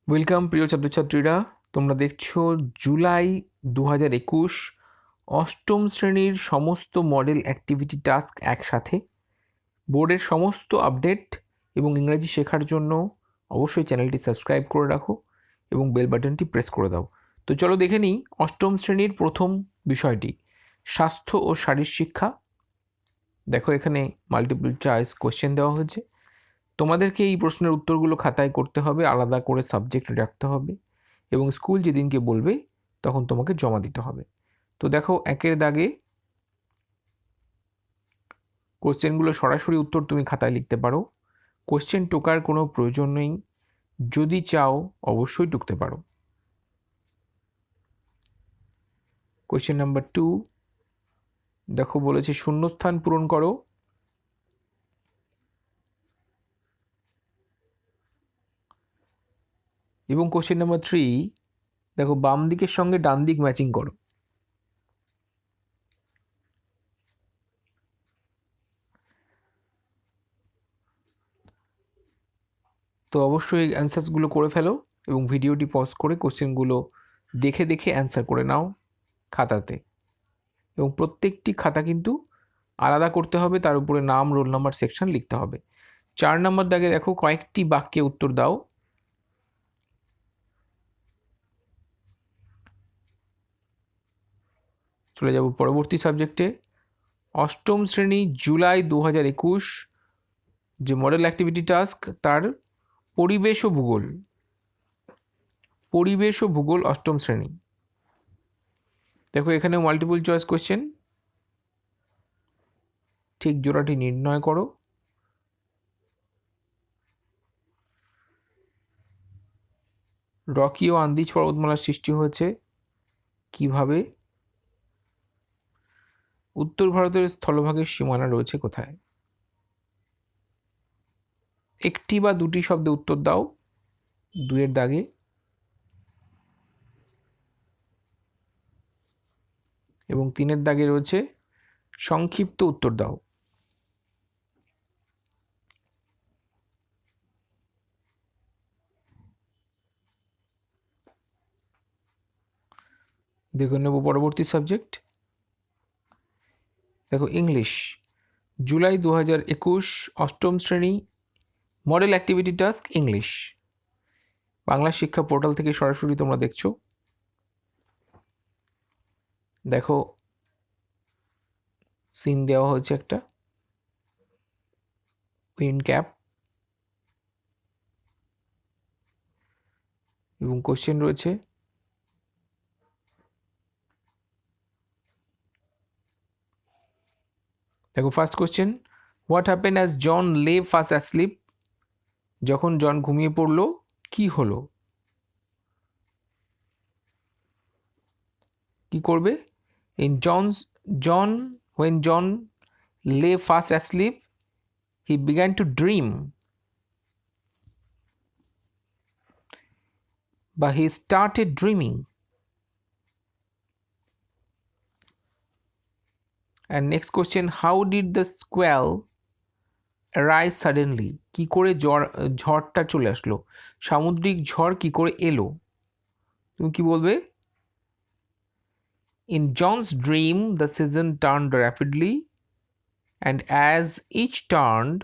Welcome প্রিয় ছাত্রছাত্রীরা, তোমরা দেখছো জুলাই 2021 অষ্টম শ্রেণীর সমস্ত মডেল অ্যাক্টিভিটি টাস্ক একসাথে। বোর্ডের সমস্ত আপডেট এবং ইংরেজি শেখার জন্য অবশ্যই চ্যানেলটি সাবস্ক্রাইব করে রাখো এবং বেল বাটনটি প্রেস করে দাও। তো চলো দেখে নিই অষ্টম শ্রেণীর প্রথম বিষয়টি, স্বাস্থ্য ও শারীর শিক্ষা। দেখো এখানে মাল্টিপল চয়েস কোশ্চেন দেওয়া হয়েছে। তোমাদেরকে এই প্রশ্নের উত্তরগুলো খাতায় করতে হবে, আলাদা করে সাবজেক্ট রাখতে হবে এবং স্কুল যেদিনকে বলবে তখন তোমাকে জমা দিতে হবে। তো দেখো একের দাগে কোশ্চেনগুলো সরাসরি উত্তর তুমি খাতায় লিখতে পারো, কোশ্চেন টোকার কোনো প্রয়োজন নেই, যদি চাও অবশ্যই টুকতে পারো। কোশ্চেন নাম্বার 2, দেখো বলেছে শূন্যস্থান পূরণ করো। এবং কোশ্চেন নাম্বার 3, দেখো বাম দিকের সঙ্গে ডান দিক ম্যাচিং করো। তো অবশ্যই অ্যান্সার্সগুলো করে ফেলো এবং ভিডিওটি পজ করে কোশ্চেনগুলো দেখে দেখে অ্যান্সার করে নাও খাতাতে। এবং প্রত্যেকটি খাতা কিন্তু আলাদা করতে হবে, তার উপরে নাম, রোল নাম্বার, সেকশন লিখতে হবে। 4 নম্বর দাগে দেখো কয়েকটি বাক্যে উত্তর দাও। চলে যাব পরবর্তী সাবজেক্টে। অষ্টম শ্রেণী জুলাই 2021 যে মডেল অ্যাক্টিভিটি টাস্ক, তার পরিবেশ ও ভূগোল। পরিবেশ ও ভূগোল অষ্টম শ্রেণী। দেখো এখানে মাল্টিপল চয়েস কোশ্চেন, ঠিক জোড়াটি নির্ণয় করো। রকি ও আন্দিজ পর্বতমালার সৃষ্টি হয়েছে কিভাবে? উত্তর ভারতের স্থলভাগের সীমানা রয়েছে কোথায়? একটি বা দুটি শব্দে উত্তর দাও 2-এর দাগে। এবং 3-এর দাগে রয়েছে সংক্ষিপ্ত উত্তর দাও। দেখে নেব পরবর্তী সাবজেক্ট। দেখো ইংলিশ, জুলাই 2021 অষ্টম শ্রেণী model activity task English. Bangla শিক্ষা পোর্টাল থেকে সরাসরি তোমরা দেখছো। দেখো সিন দেওয়া হয়েছে একটা, উইন্ড ক্যাপ, এবং কোশ্চেন রয়েছে। দেখো first question, what happen as John lay fast asleep? যখন জন ঘুমিয়ে পড়লো কি হলো? কি করবে? when John lay fast asleep, he began to dream, but he started dreaming. And next question, how did the squall arise suddenly? কি করে ঝড়টা চলে আসলো? সামুদ্রিক ঝড় কি করে এলো? তুমি কি বলবে? In John's dream, the season turned rapidly, and as each turned,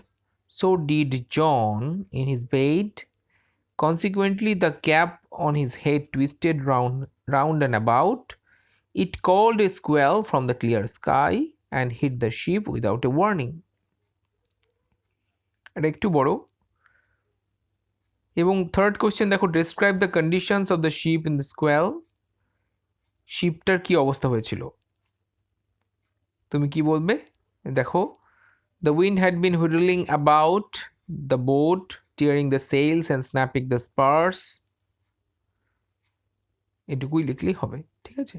so did John in his bed. Consequently, the cap on his head twisted round and about. It called a squall from the clear sky and hit the ship without a warning. এটা একটু বড়। এবং third question দেখো, describe the conditions of the ship in the squall. শিপটার কি অবস্থা হয়েছিল? তুমি কি বলবে? দেখো, the wind had been whirling about the boat, tearing the sails and snapping the spars. এটুকুই লিখলেই হবে, ঠিক আছে।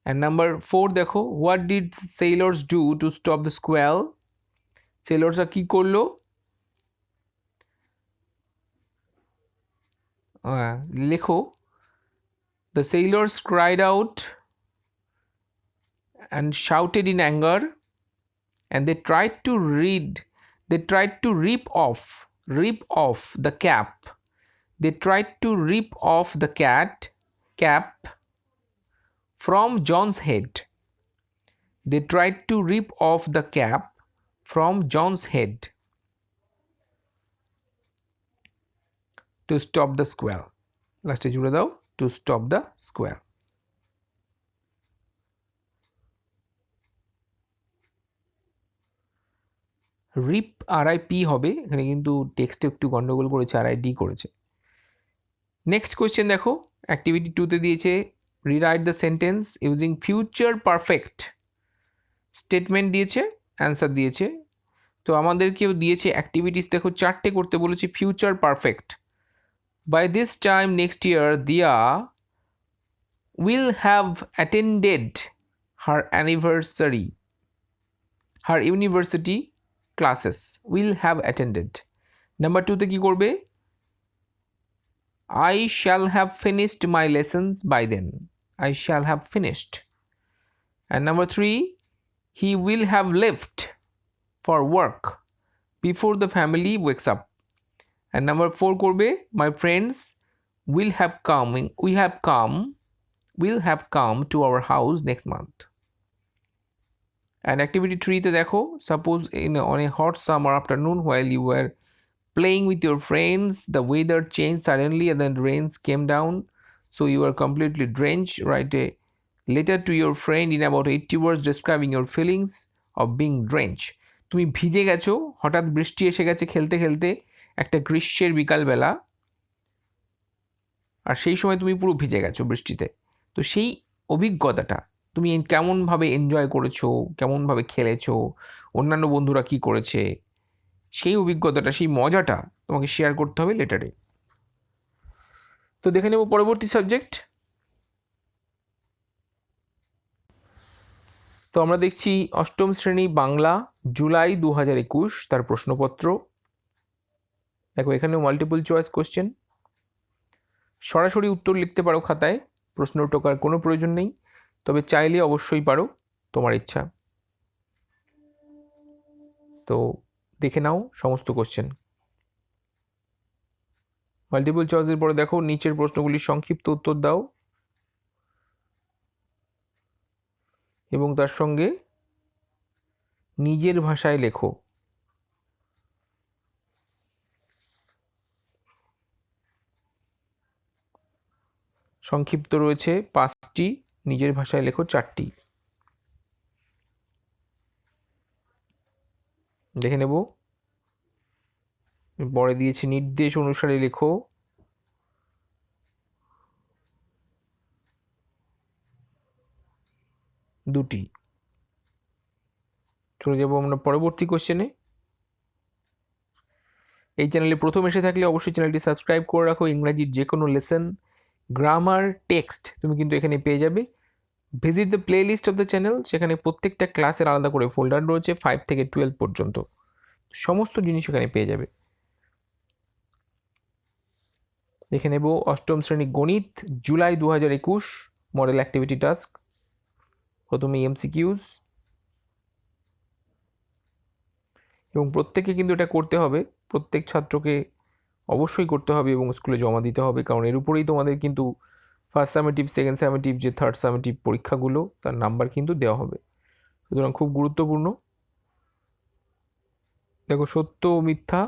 And number 4 দেখো, what did sailors do to stop the squall? সেলরসরা কি করলো? লেখো, the sailors cried out and shouted in anger, and they tried to rip off the cap They tried to rip off the cap from John's head. They tried to rip off the cap from John's head to stop the squall. লাস্টে জুড়ে দাও, to stop the squall. Rib RIP হবে, এখানে কিন্তু টেক্সটে একটু গন্ডগোল করেছে, RID করেছে। নেক্সট কোয়েশ্চেন দেখো, অ্যাক্টিভিটি 2তে দিয়েছে rewrite the sentence using future perfect statement দিয়েছে, অ্যান্সার দিয়েছে। তো আমাদেরকেও দিয়েছে অ্যাক্টিভিটিস দেখো 4টে করতে বলেছে future perfect. By this time next year Diya will have attended her university classes. Will have attended. Number 2তে কি করবে? I shall have finished my lessons by then. I shall have finished. And number 3, he will have left for work before the family wakes up. And number 4 করবে my friends will have come to our house next month. And activity 3তে দেখো, suppose on a hot summer afternoon while you were playing with your friends, the weather changed suddenly and then rains came down, so you were completely drenched. Write a letter to your friend in about 80 words describing your feelings of being drenched. তুমি ভিজে গেছো, হঠাৎ বৃষ্টি এসে গেছে খেলতে খেলতে একটা গ্রীষ্মের বিকালবেলা, আর সেই সময় তুমি পুরো ভিজে গেছো বৃষ্টিতে। তো সেই অভিজ্ঞতাটা তুমি কেমনভাবে এনজয় করেছো, কেমনভাবে খেলেছো, অন্যান্য বন্ধুরা কি করেছে, সেই অভিজ্ঞতাটা, সেই মজাটা তোমাকে শেয়ার করতে হবে লেটারে। তো দেখে নেব পরবর্তী সাবজেক্ট। তো আমরা দেখছি অষ্টম শ্রেণী বাংলা জুলাই 2021 তার প্রশ্নপত্র। দেখো এখানেও মাল্টিপল চয়েস কোশ্চেন, সরাসরি উত্তর লিখতে পারো খাতায়, প্রশ্ন টোকার কোনো প্রয়োজন নেই, তবে চাইলে অবশ্যই পারো, তোমার ইচ্ছা। তো দেখে নাও সমস্ত কোশ্চেন। মাল্টিপল চয়েসের পরে দেখো নিচের প্রশ্নগুলির সংক্ষিপ্ত উত্তর দাও এবং তার সঙ্গে নিজের ভাষায় লেখো। সংক্ষিপ্ত রয়েছে 5টি, নিজের ভাষায় লেখো 4টি। দেখে নেব। পরে দিয়েছি নির্দেশ অনুসারে লেখো। দুটি। চলে যাব আমরা পরবর্তী কোশ্চেনে। এই চ্যানেলে প্রথম এসে থাকলে অবশ্যই চ্যানেলটি সাবস্ক্রাইব করে রাখো। ইংরাজির যে কোনো লেসন, গ্রামার, টেক্সট তুমি কিন্তু এখানে পেয়ে যাবে। Visit the playlist of the channel, সেখানে প্রত্যেকটা ক্লাসের আলাদা করে ফোল্ডার রয়েছে 5 থেকে 12 পর্যন্ত, সমস্ত জিনিস এখানে পেয়ে যাবে। দেখে নেব অষ্টম শ্রেণী গণিত জুলাই 2021 মডেল অ্যাক্টিভিটি টাস্ক। প্রথমে এমসিকিউজ, এবং প্রত্যেকে কিন্তু এটা করতে হবে, প্রত্যেক ছাত্রকে অবশ্যই করতে হবে এবং স্কুলে জমা দিতে হবে, কারণ এর উপরেই তোমাদের কিন্তু ফার্স্ট সামেটিভ, সেকেন্ড সামেটিভ, যে থার্ড সামেটিভ পরীক্ষাগুলো তার নাম্বার কিন্তু দেওয়া হবে, সুতরাং খুব গুরুত্বপূর্ণ। দেখো সত্য ও মিথ্যা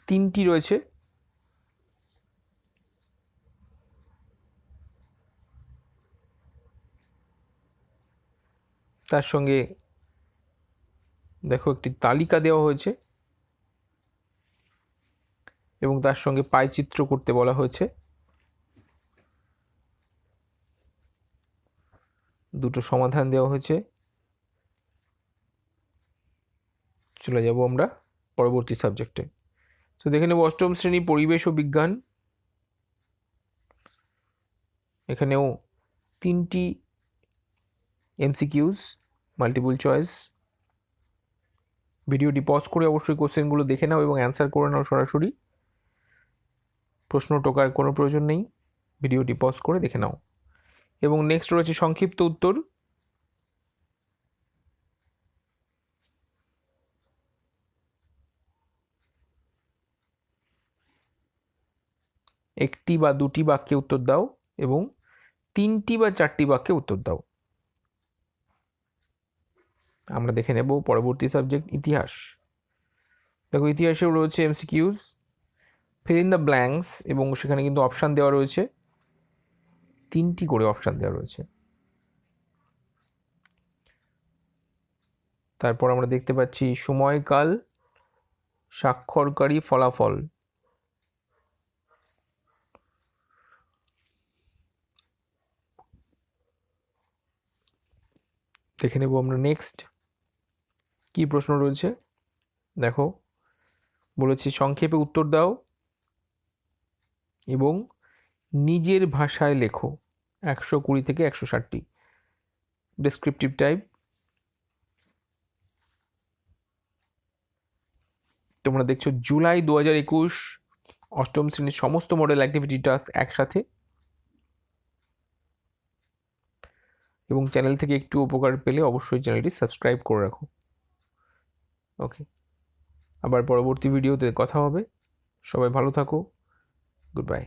তিনটি রয়েছে, তার সঙ্গে দেখো একটি তালিকা দেওয়া হয়েছে এবং তার সঙ্গে পায়চিত্র করতে বলা হয়েছে। দুটো সমাধান দেওয়া হয়েছে। চলে যাব আমরা পরবর্তী সাবজেক্টে। তো দেখে নেব অষ্টম শ্রেণী পরিবেশ ও বিজ্ঞান। এখানেও 3টি এমসিকিউজ, মাল্টিপল চয়েস। ভিডিওটি পজ করে অবশ্যই কোশ্চেনগুলো দেখে নাও এবং অ্যান্সার করে নাও সরাসরি, প্রশ্ন টোকার কোনো প্রয়োজন নেই, ভিডিওটি পজ করে দেখে নাও। এবং নেক্সট রয়েছে সংক্ষিপ্ত উত্তর। একটি বা দুটি বাক্যে উত্তর দাও এবং 3টি বা 4টি বাক্যে উত্তর দাও। আমরা দেখে নেব পরবর্তী সাবজেক্ট ইতিহাস। দেখো ইতিহাসেও রয়েছে MCQs, fill in the blanks, এবং সেখানে কিন্তু অপশান দেওয়া রয়েছে, 3টি করে অপশান দেওয়া রয়েছে। তারপর আমরা দেখতে পাচ্ছি সময়কাল, স্বাক্ষরকারী, ফলাফল। দেখে নেব আমরা নেক্সট কি প্রশ্ন রয়েছে। দেখো বলেছি সংক্ষেপে উত্তর দাও এবং নিজের ভাষায় লেখো, 120 থেকে 160টি। Descriptive type. তোমরা দেখছো জুলাই 2021 অষ্টম শ্রেণীর সমস্ত মডেল অ্যাক্টিভিটি টাস্ক একসাথে, এবং চ্যানেল থেকে একটু উপকার পেলে অবশ্যই চ্যানেলটি সাবস্ক্রাইব করে রাখো। ওকে, আবার পরবর্তী ভিডিওতে কথা হবে। সবাই ভালো থাকো। Good bye.